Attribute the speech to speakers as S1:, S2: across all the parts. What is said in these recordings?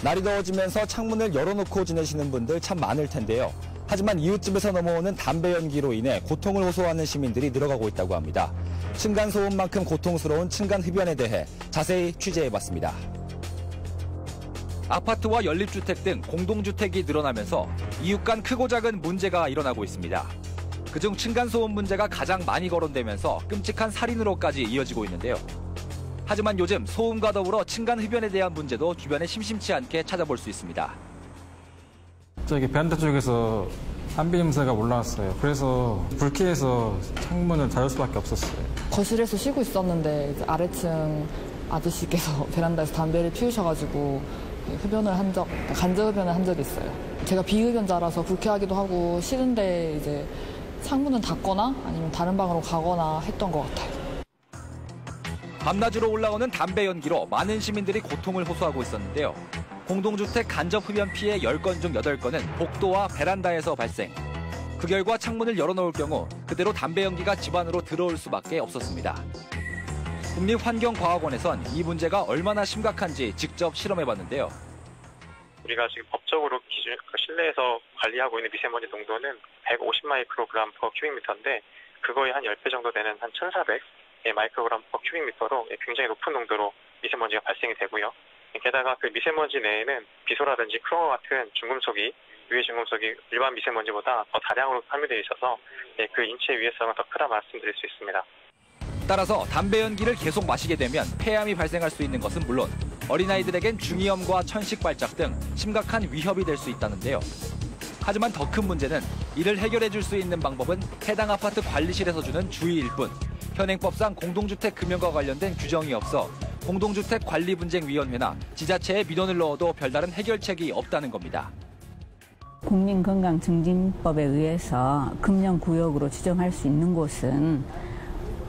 S1: 날이 더워지면서 창문을 열어놓고 지내시는 분들 참 많을 텐데요. 하지만 이웃집에서 넘어오는 담배 연기로 인해 고통을 호소하는 시민들이 늘어가고 있다고 합니다. 층간소음만큼 고통스러운 층간흡연에 대해 자세히 취재해봤습니다. 아파트와 연립주택 등 공동주택이 늘어나면서 이웃 간 크고 작은 문제가 일어나고 있습니다. 그중 층간소음 문제가 가장 많이 거론되면서 끔찍한 살인으로까지 이어지고 있는데요. 하지만 요즘 소음과 더불어 층간흡연에 대한 문제도 주변에 심심치 않게 찾아볼 수 있습니다.
S2: 저기 베란다 쪽에서 담배 냄새가 올라왔어요. 그래서 불쾌해서 창문을 닫을 수밖에 없었어요.
S3: 거실에서 쉬고 있었는데 이제 아래층 아저씨께서 베란다에서 담배를 피우셔가지고 간접 흡연을 한 적이 있어요. 제가 비흡연자라서 불쾌하기도 하고 싫은데 이제 창문은 닫거나 아니면 다른 방으로 가거나 했던 것 같아요.
S1: 밤낮으로 올라오는 담배 연기로 많은 시민들이 고통을 호소하고 있었는데요. 공동주택 간접 흡연 피해 10건 중 8건은 복도와 베란다에서 발생. 그 결과 창문을 열어놓을 경우 그대로 담배 연기가 집 안으로 들어올 수밖에 없었습니다. 국립환경과학원에선 이 문제가 얼마나 심각한지 직접 실험해봤는데요.
S4: 우리가 지금 법적으로 실내에서 관리하고 있는 미세먼지 농도는 150 마이크로그램 per 큐빅미터인데 그거의 한 10배 정도 되는 한 1,400 마이크로그램 per 큐빅미터로 굉장히 높은 농도로 미세먼지가 발생이 되고요. 게다가 그 미세먼지 내에는 비소라든지 크롬 같은 중금속이 유해 중금속이 일반 미세먼지보다 더 다량으로 함유되어 있어서 그 인체 위해성은 더 크다 말씀드릴 수 있습니다.
S1: 따라서 담배 연기를 계속 마시게 되면 폐암이 발생할 수 있는 것은 물론 어린아이들에겐 중이염과 천식 발작 등 심각한 위협이 될 수 있다는데요. 하지만 더 큰 문제는 이를 해결해 줄 수 있는 방법은 해당 아파트 관리실에서 주는 주의일 뿐 현행법상 공동주택 금연과 관련된 규정이 없어 공동주택관리분쟁위원회나 지자체에 민원을 넣어도 별다른 해결책이 없다는 겁니다.
S5: 국민건강증진법에 의해서 금연구역으로 지정할 수 있는 곳은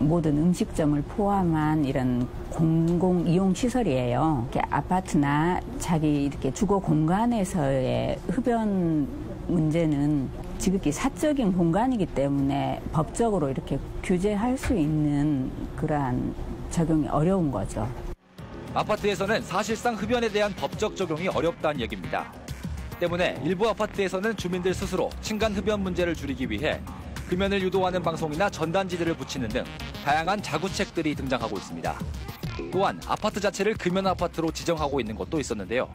S5: 모든 음식점을 포함한 이런 공공이용시설이에요. 아파트나 자기 이렇게 주거 공간에서의 흡연 문제는 지극히 사적인 공간이기 때문에 법적으로 이렇게 규제할 수 있는 그러한 적용이 어려운 거죠.
S1: 아파트에서는 사실상 흡연에 대한 법적 적용이 어렵다는 얘기입니다. 때문에 일부 아파트에서는 주민들 스스로 층간 흡연 문제를 줄이기 위해 금연을 유도하는 방송이나 전단지들을 붙이는 등 다양한 자구책들이 등장하고 있습니다. 또한 아파트 자체를 금연 아파트로 지정하고 있는 곳도 있었는데요.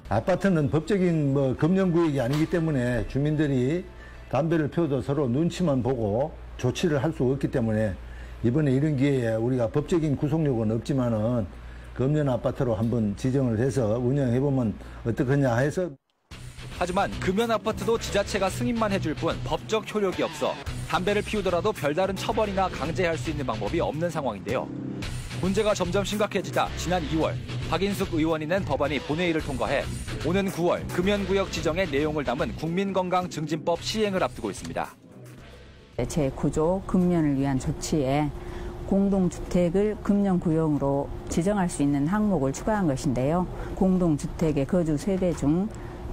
S6: 아파트는 법적인 금연구역이 아니기 때문에 주민들이 담배를 피워도 서로 눈치만 보고 조치를 할 수 없기 때문에 이번에 이런 기회에 우리가 법적인 구속력은 없지만은 금연 아파트로 한번 지정을 해서 운영해보면 어떻겠냐 해서.
S1: 하지만 금연 아파트도 지자체가 승인만 해줄 뿐 법적 효력이 없어 담배를 피우더라도 별다른 처벌이나 강제할 수 있는 방법이 없는 상황인데요. 문제가 점점 심각해지다 지난 2월 박인숙 의원이 낸 법안이 본회의를 통과해 오는 9월 금연구역 지정의 내용을 담은 국민건강증진법 시행을 앞두고 있습니다.
S5: 제9조 금연을 위한 조치에 공동주택을 금연구역으로 지정할 수 있는 항목을 추가한 것인데요. 공동주택의 거주 세대 중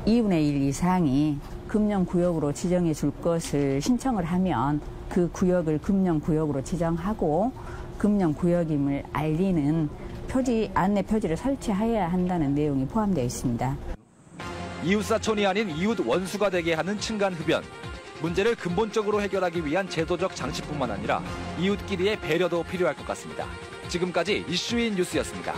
S5: 2분의 1 이상이 금연구역으로 지정해 줄 것을 신청을 하면 그 구역을 금연구역으로 지정하고 금연구역임을 알리는 안내 표지를 설치해야 한다는 내용이 포함되어 있습니다.
S1: 이웃사촌이 아닌 이웃 원수가 되게 하는 층간흡연. 문제를 근본적으로 해결하기 위한 제도적 장치뿐만 아니라 이웃끼리의 배려도 필요할 것 같습니다. 지금까지 이슈인 뉴스였습니다.